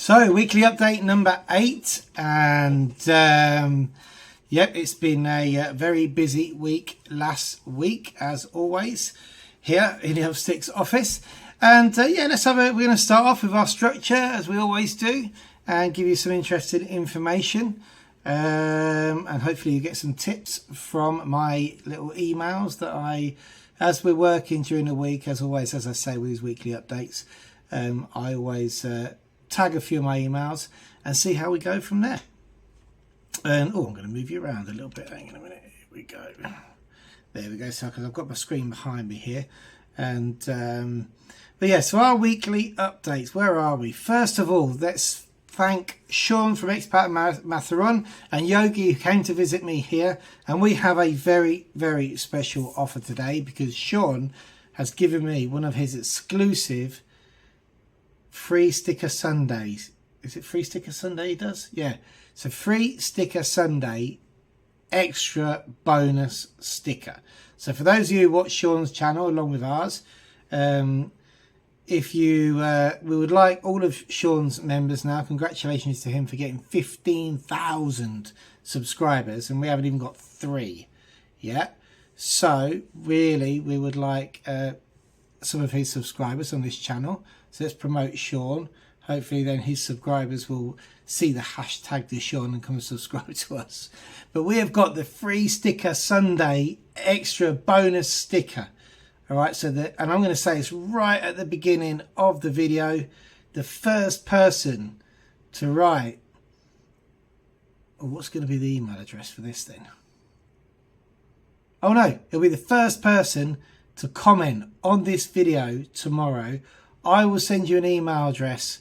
So, weekly update number 8, and yep, it's been a very busy week last week, as always, here in the Upsticks office. And yeah, we're going to start off with our structure, as we always do, and give you some interesting information. And hopefully you get some tips from my little emails that as we're working during the week, as always, as I say with these weekly updates, I always tag a few of my emails and see how we go from there. And I'm going to move you around a little bit. Hang on a minute. Here we go. There we go. So, because I've got my screen behind me here, and but yeah. So our weekly updates. Where are we? First of all, let's thank Sean from Expat Matharon and Yogi, who came to visit me here. And we have a very, very special offer today because Sean has given me one of his exclusive free sticker Sundays. Is it free sticker Sunday he does? Yeah. So free sticker Sunday extra bonus sticker. So for those of you who watch Sean's channel along with ours, if you we would like all of Sean's members now, congratulations to him for getting 15,000 subscribers, and we haven't even got 3 yet. So really we would like some of his subscribers on this channel. So let's promote Sean. Hopefully then his subscribers will see the hashtag to Sean and come and subscribe to us. But we have got the free sticker Sunday extra bonus sticker. All right, so and I'm going to say it's right at the beginning of the video. The first person to write, what's going to be the email address for this then? Oh no, it'll be the first person to comment on this video tomorrow. I will send you an email address,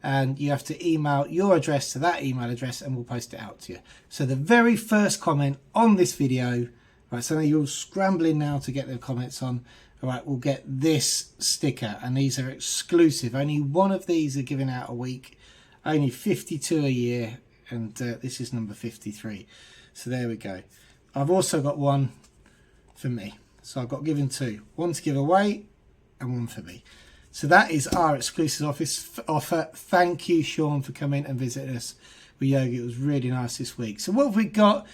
and you have to email your address to that email address and we'll post it out to you. So the very first comment on this video, right, so you're all scrambling now to get the comments on, all right, we'll get this sticker, and these are exclusive. Only one of these are given out a week, only 52 a year, and this is number 53. So there we go. I've also got one for me. So I've got given 2, one to give away and one for me. So that is our exclusive offer. Thank you, Sean, for coming and visiting us with Yogi. It was really nice this week. So what have we got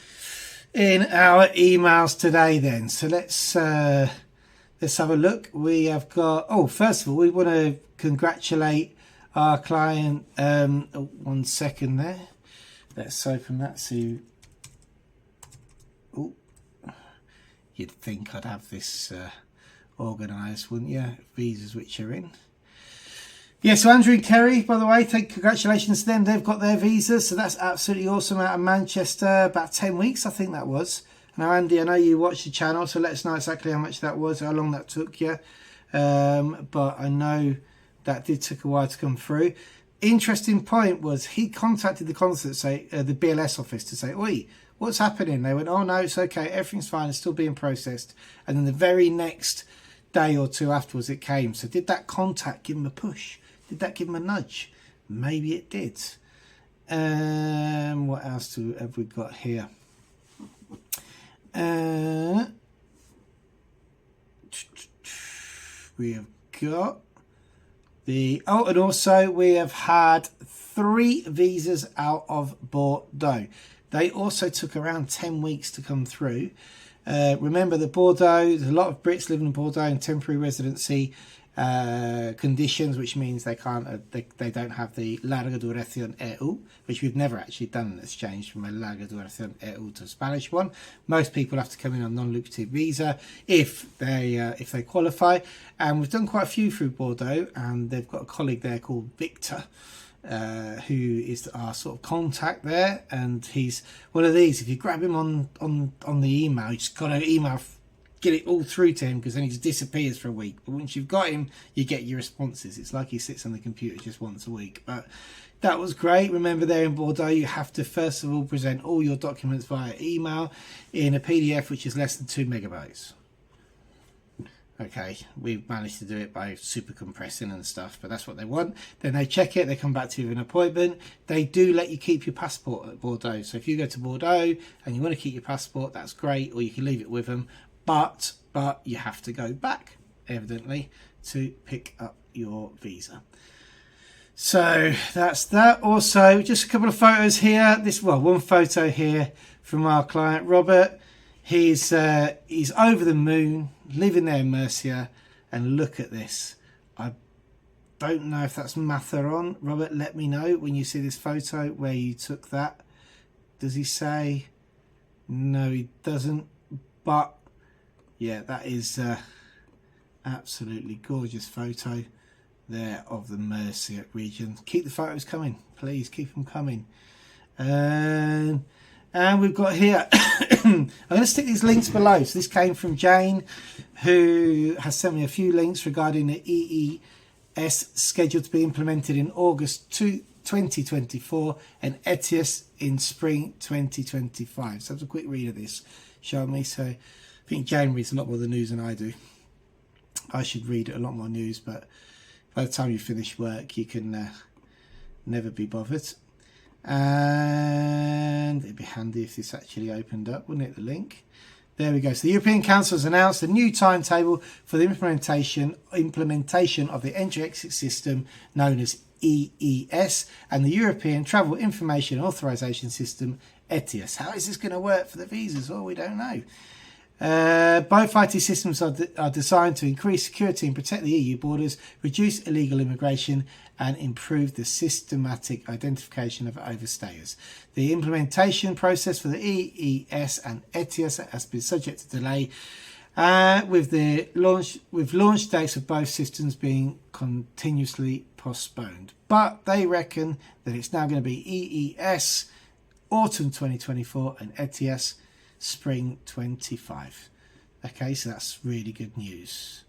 in our emails today then? So let's have a look. We have got, first of all, we want to congratulate our client. One second there. Let's open that. So, you'd think I'd have this organised, wouldn't you? Visas which are in. Yeah, so Andrew and Kerry, by the way, congratulations to them. They've got their visas, so that's absolutely awesome. Out of Manchester, about 10 weeks, I think that was. Now, Andy, I know you watched the channel, so let us know exactly how much that was, how long that took you. But I know that did take a while to come through. Interesting point was he contacted the consulate, the BLS office, to say, "Oi, what's happening?" They went, "Oh no, it's okay, everything's fine, it's still being processed." And then the very next day or two afterwards it came. So did that contact give him a push? Did that give him a nudge? Maybe it did. What else have we got here? We have got and also we have had 3 visas out of Bordeaux. They also took around 10 weeks to come through. Remember that Bordeaux, there's a lot of Brits living in Bordeaux in temporary residency conditions, which means they can't, they don't have the larga duración EU, which we've never actually done an exchange from a larga duración EU to a Spanish one. Most people have to come in on non-lucrative visa if they qualify, and we've done quite a few through Bordeaux, and they've got a colleague there called Victor, who is our sort of contact there, and he's one of these. If you grab him on the email, you just got to get it all through to him, because then he just disappears for a week. But once you've got him, you get your responses. It's like he sits on the computer just once a week. But that was great. Remember, there in Bordeaux, you have to first of all present all your documents via email in a PDF which is less than 2 megabytes. Okay, we've managed to do it by super compressing and stuff, but that's what they want. Then they check it, they come back to you with an appointment. They do let you keep your passport at Bordeaux. So if you go to Bordeaux and you want to keep your passport, that's great, or you can leave it with them. But you have to go back, evidently, to pick up your visa. So that's that. Also, just a couple of photos here. One photo here from our client Robert. He's over the moon, living there in Murcia, and look at this. I don't know if that's Matheron. Robert, let me know when you see this photo where you took that. Does he say? No, he doesn't. But yeah, that is absolutely gorgeous photo there of the Murcia region. Keep the photos coming, please. Keep them coming. And we've got here, I'm going to stick these links below. So this came from Jane, who has sent me a few links regarding the EES scheduled to be implemented in August 2024 and ETIAS in spring 2025. So have a quick read of this, show me. So I think Jane reads a lot more of the news than I do. I should read a lot more news, but by the time you finish work, you can never be bothered. And it'd be handy if this actually opened up, wouldn't it, the link? There we go. So the European Council has announced a new timetable for the implementation of the entry-exit system known as EES and the European Travel Information Authorization System, ETIAS. How is this going to work for the visas? Oh, we don't know. Both IT systems are designed to increase security and protect the EU borders, reduce illegal immigration and improve the systematic identification of overstayers. The implementation process for the EES and ETIAS has been subject to delay with launch dates of both systems being continuously postponed. But they reckon that it's now going to be EES autumn 2024 and ETIAS spring 25. Okay, so that's really good news.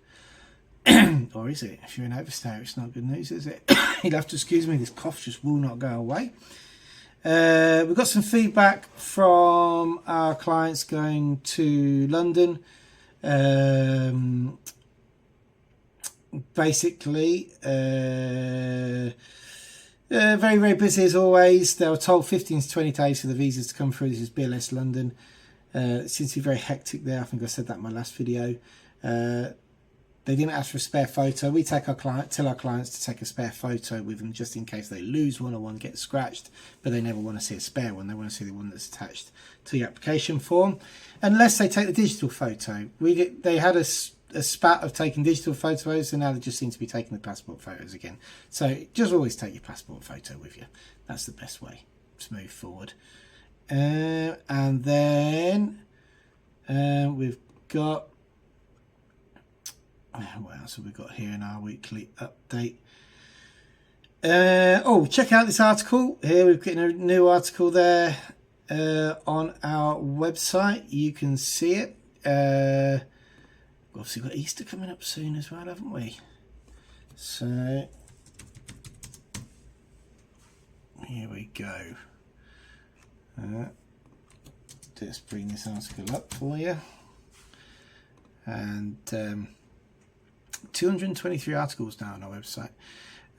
Or is it? If you're an overstayer, it's not good news, is it? You'll have to excuse me, this cough just will not go away. We've got some feedback from our clients going to London. Basically, very, very busy as always. They were told 15 to 20 days for the visas to come through. This is BLS London. It seems to be very hectic there. I think I said that in my last video. They didn't ask for a spare photo. We tell our clients to take a spare photo with them just in case they lose one or one gets scratched, but they never want to see a spare one. They want to see the one that's attached to the application form, unless they take the digital photo. They had a spat of taking digital photos, and now they just seem to be taking the passport photos again. So just always take your passport photo with you. That's the best way to move forward. And then we've got, what else have we got here in our weekly update? Check out this article here. We've got a new article there on our website. You can see it. Obviously got Easter coming up soon as well, haven't we? So here we go. Let's bring this article up for you. And 223 articles now on our website.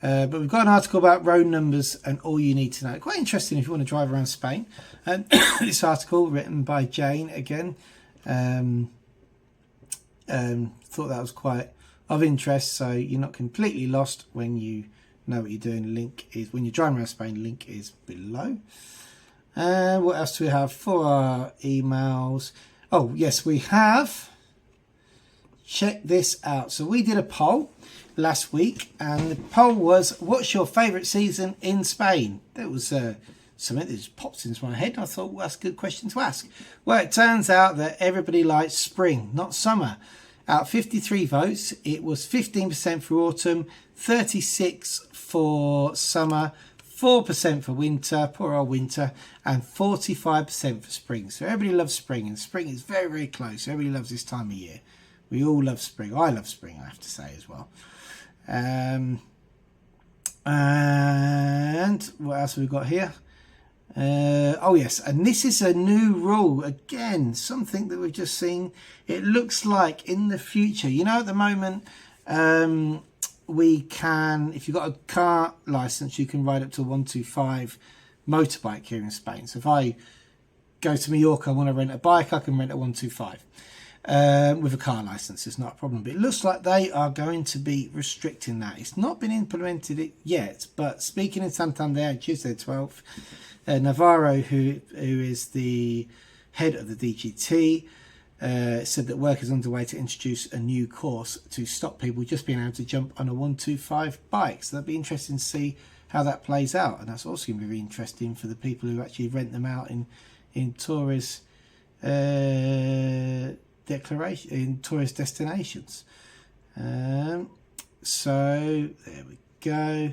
But we've got an article about road numbers and all you need to know. Quite interesting if you want to drive around Spain. And this article written by Jane again. Thought that was quite of interest, so you're not completely lost when you know what you're doing. Link is, when you're driving around Spain, link is below. What else do we have for our emails? Oh yes, we have. Check this out. So we did a poll last week, and the poll was, what's your favourite season in Spain? That was something that just popped into my head. I thought, well, that's a good question to ask. Well, it turns out that everybody likes spring, not summer. Out of 53 votes, it was 15% for autumn, 36% for summer, 4% for winter, poor old winter, and 45% for spring. So everybody loves spring, and spring is very, very close. Everybody loves this time of year. We all love spring. I love spring, I have to say, as well. And what else have we got here? Oh yes, and this is a new rule again, something that we've just seen. It looks like in the future, you know, at the moment we can, if you've got a car license, you can ride up to 125 motorbike here in Spain. So if I go to Mallorca, I want to rent a bike, I can rent a 125. with a car license. It's not a problem, but it looks like they are going to be restricting that. It's not been implemented yet, but speaking in Santander, Tuesday 12th, Navarro, who is the head of the DGT, said that work is underway to introduce a new course to stop people just being able to jump on a 125 bike. So that'd be interesting to see how that plays out, and that's also going to be really interesting for the people who actually rent them out in tourist tourist destinations. So there we go.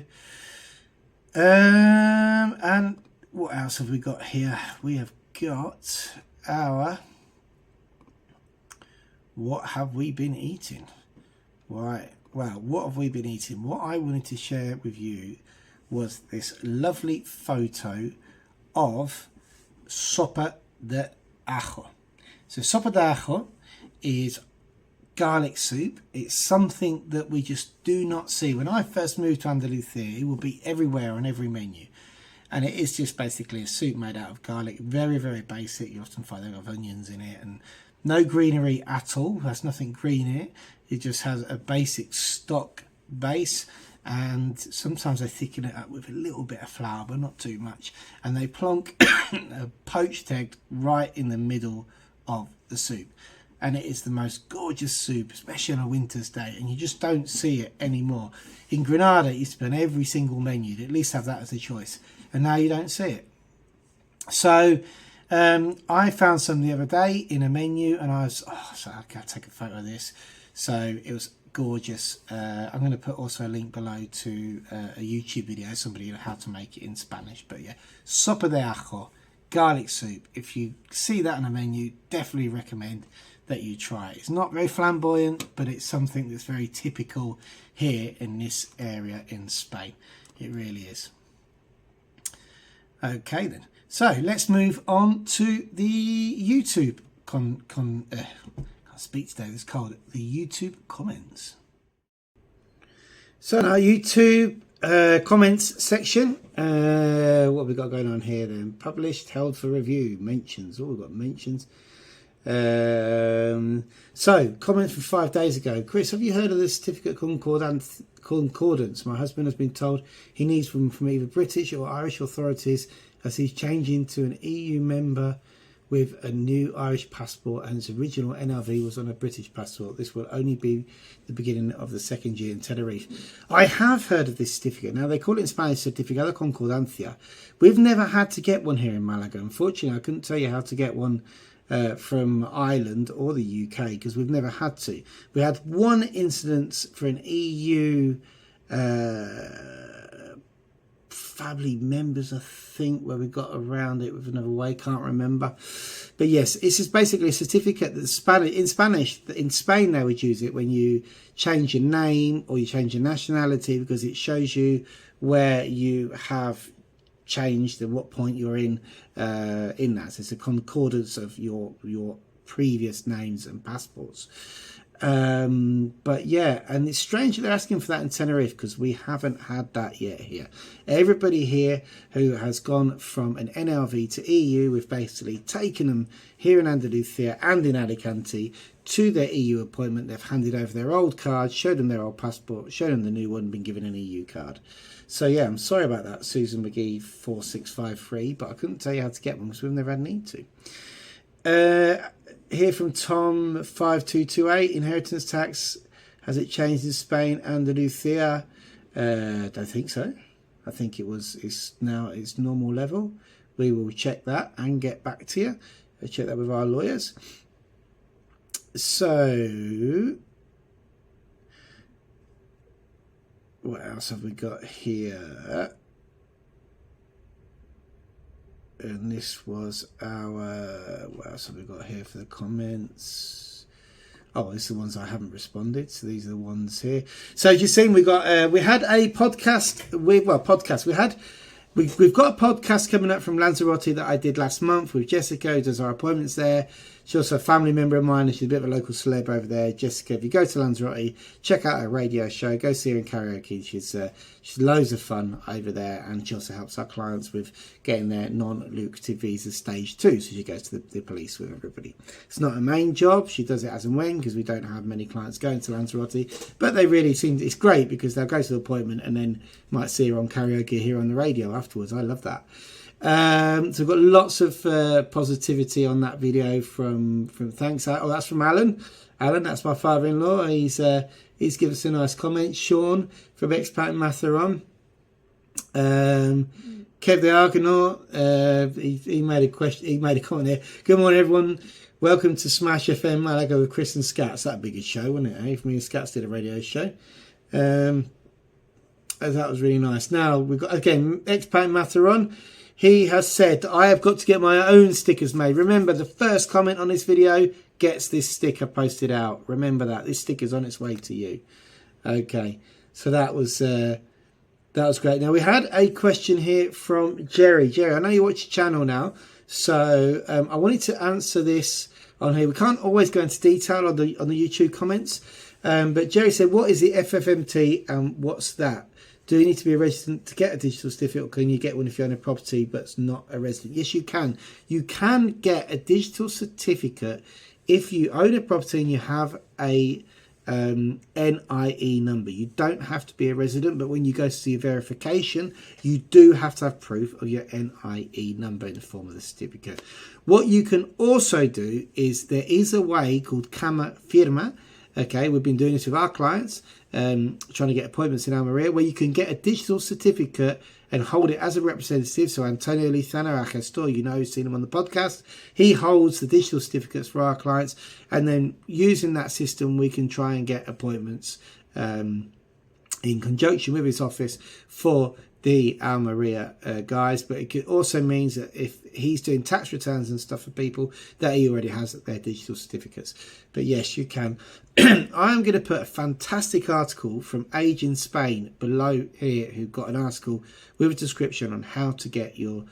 And what else have we got here? We have got our what have we been eating? Right. Well, what have we been eating? What I wanted to share with you was this lovely photo of sopa de ajo. So sopa de ajo is garlic soup. It's something that we just do not see. When I first moved to Andalusia, it will be everywhere on every menu. And it is just basically a soup made out of garlic. Very, very basic. You often find they have onions in it and no greenery at all. There's nothing green in it. It just has a basic stock base. And sometimes they thicken it up with a little bit of flour, but not too much. And they plonk a poached egg right in the middle of the soup. And it is the most gorgeous soup, especially on a winter's day. And you just don't see it anymore. In Granada, it used to be on every single menu. You'd at least have that as a choice. And now you don't see it. So I found some the other day in a menu. And I was, so I gotta take a photo of this. So it was gorgeous. I'm going to put also a link below to a YouTube video, somebody how to make it in Spanish. But yeah, sopa de ajo, garlic soup. If you see that on a menu, definitely recommend that you try it. It's not very flamboyant, but it's something that's very typical here in this area in Spain. It really is. Okay then, so let's move on to the YouTube can't speak today, it's called the YouTube comments. So now YouTube comments section, what have we got going on here then? Published, held for review, mentions. Oh, we've got mentions. So comments from 5 days ago. Chris, have you heard of the certificate concordance? My husband has been told he needs one from either British or Irish authorities as he's changing to an EU member with a new Irish passport, and his original NRV was on a British passport. This will only be the beginning of the second year in Tenerife. I have heard of this certificate. Now, they call it in Spanish Certificado de Concordancia. We've never had to get one here in Malaga. Unfortunately, I couldn't tell you how to get one from Ireland or the UK because we've never had to. We had one incident for an EU family members, I think, where we got around it with another way, can't remember. But yes, this is basically a certificate that in Spain they would use it when you change your name or you change your nationality, because it shows you where you have changed and what point you're in that. So it's a concordance of your previous names and passports. But yeah, and it's strange that they're asking for that in Tenerife because we haven't had that yet here. Everybody here who has gone from an NLV to EU, we've basically taken them here in Andalusia and in Alicante to their EU appointment. They've handed over their old card, showed them their old passport, showed them the new one, been given an EU card. So yeah, I'm sorry about that, Susan McGee 4653, but I couldn't tell you how to get one because we've never had a need to. Here from Tom 5228, inheritance tax, has it changed in Spain and Andalusia? Don't think so. I think it's now its normal level. We will check that and get back to you. We'll check that with our lawyers. So what else have we got here? And this was our, what else have we got here for the comments? Oh, these are the ones I haven't responded. So these are the ones here. So as you've seen, we had a podcast. We've got a podcast coming up from Lanzarote that I did last month with Jessica, who does our appointments there. She's also a family member of mine, and she's a bit of a local celeb over there. Jessica, if you go to Lanzarote, check out her radio show. Go see her in karaoke. She's loads of fun over there, and she also helps our clients with getting their non-lucrative visa stage 2. So she goes to the police with everybody. It's not her main job. She does it as and when, because we don't have many clients going to Lanzarote. But they really seem, it's great because they'll go to the appointment and then might see her on karaoke here on the radio afterwards. I love that. So we've got lots of positivity on that video from thanks. Oh, that's from Alan. Alan, that's my father-in-law. He's given us a nice comment. Sean from Expat Matharon. Kev the Argonaut, he made a question. He made a comment here. Good morning, everyone. Welcome to Smash FM Malaga with Chris and Scats. That'd be a good show, wouldn't it? If me and Scats did a radio show. That was really nice. Now we've got again Expat Matharon. He has said, I have got to get my own stickers made. Remember, the first comment on this video gets this sticker posted out. Remember that. This sticker's on its way to you. Okay, so that was great. Now, we had a question here from Jerry. Jerry, I know you watch your channel now, so I wanted to answer this on here. We can't always go into detail on the YouTube comments, but Jerry said, what is the FFMT and what's that? Do you need to be a resident to get a digital certificate, or can you get one if you own a property but it's not a resident? Yes, you can. You can get a digital certificate if you own a property and you have a NIE number. You don't have to be a resident, but when you go to see your verification, you do have to have proof of your NIE number in the form of the certificate. What you can also do is there is a way called Cama Firma. Okay, we've been doing this with our clients, trying to get appointments in Almeria, where you can get a digital certificate and hold it as a representative. So Antonio Lizano, our gestor, you know, seen him on the podcast. He holds the digital certificates for our clients, and then using that system, we can try and get appointments in conjunction with his office for the Almeria guys. But it also means that if he's doing tax returns and stuff for people, that he already has their digital certificates. But yes, you can. I am going to put a fantastic article from Age in Spain below here, who got an article with a description on how to get your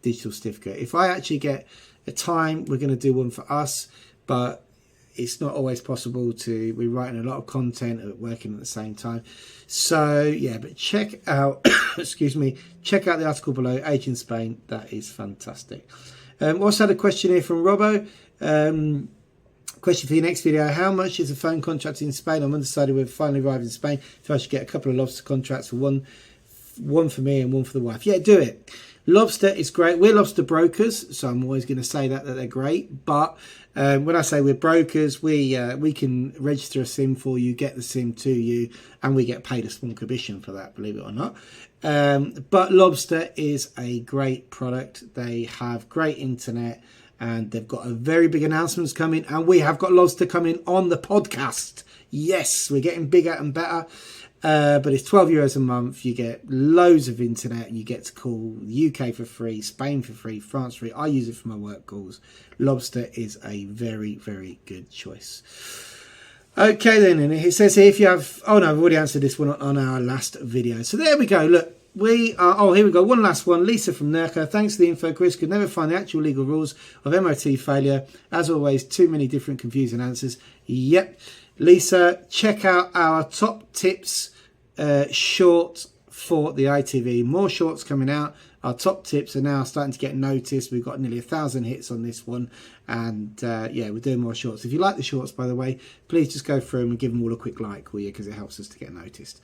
digital certificate. If I actually get a time, we're going to do one for us, but it's not always possible to be writing a lot of content and working at the same time. So yeah, but check out excuse me, check out the article below, Age in Spain. That is fantastic. Also had a question here from Robbo. Question for your next video: how much is a phone contract in Spain? I'm undecided. We've finally arrived in Spain, so I should get a couple of lobster contracts, for one for me and one for the wife. Yeah, do it. Lobster is great. We're lobster brokers, so I'm always going to say that they're great. But when I say we're brokers, we can register a SIM for you, get the SIM to you, and we get paid a small commission for that, believe it or not. But Lobster is a great product. They have great internet, and they've got a very big announcements coming, and we have got Lobster coming on the podcast. Yes, we're getting bigger and better. But it's €12 a month. You get loads of internet, and you get to call the UK for free, Spain for free, France for free. I use it for my work calls. Lobster is a very, very good choice. Okay then, and it says here if you have, oh no, I've already answered this one on our last video. So there we go. Look, we are, oh, here we go. One last one. Lisa from Nurka. Thanks for the info, Chris. Could never find the actual legal rules of MOT failure. As always, too many different confusing answers. Yep. Lisa, check out our top tips short for the ITV. More shorts coming out. Our top tips are now starting to get noticed. We've got nearly 1,000 hits on this one, and yeah, we're doing more shorts. If you like the shorts, by the way, please just go through them and give them all a quick like, will you? Because it helps us to get noticed.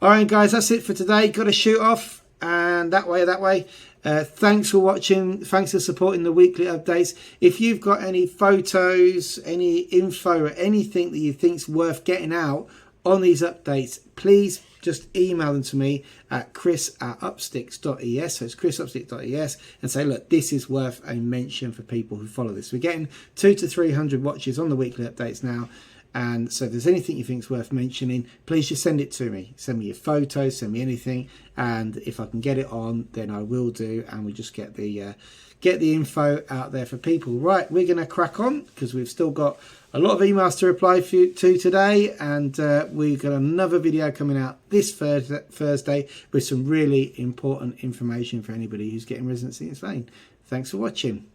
All right, guys, that's it for today. Got to shoot off, and that way. Thanks for watching. Thanks for supporting the weekly updates. If you've got any photos, any info, or anything that you think's worth getting out on these updates, please just email them to me at chris@upsticks.es. So it's chris@upsticks.es, and say, look, this is worth a mention for people who follow this. We're getting 200 to 300 watches on the weekly updates now. And so if there's anything you think is worth mentioning, please just send it to me. Send me your photos, send me anything. And if I can get it on, then I will do. And we just get the info out there for people. Right, we're going to crack on because we've still got a lot of emails to reply to today. And we've got another video coming out this Thursday with some really important information for anybody who's getting residency in Spain. Thanks for watching.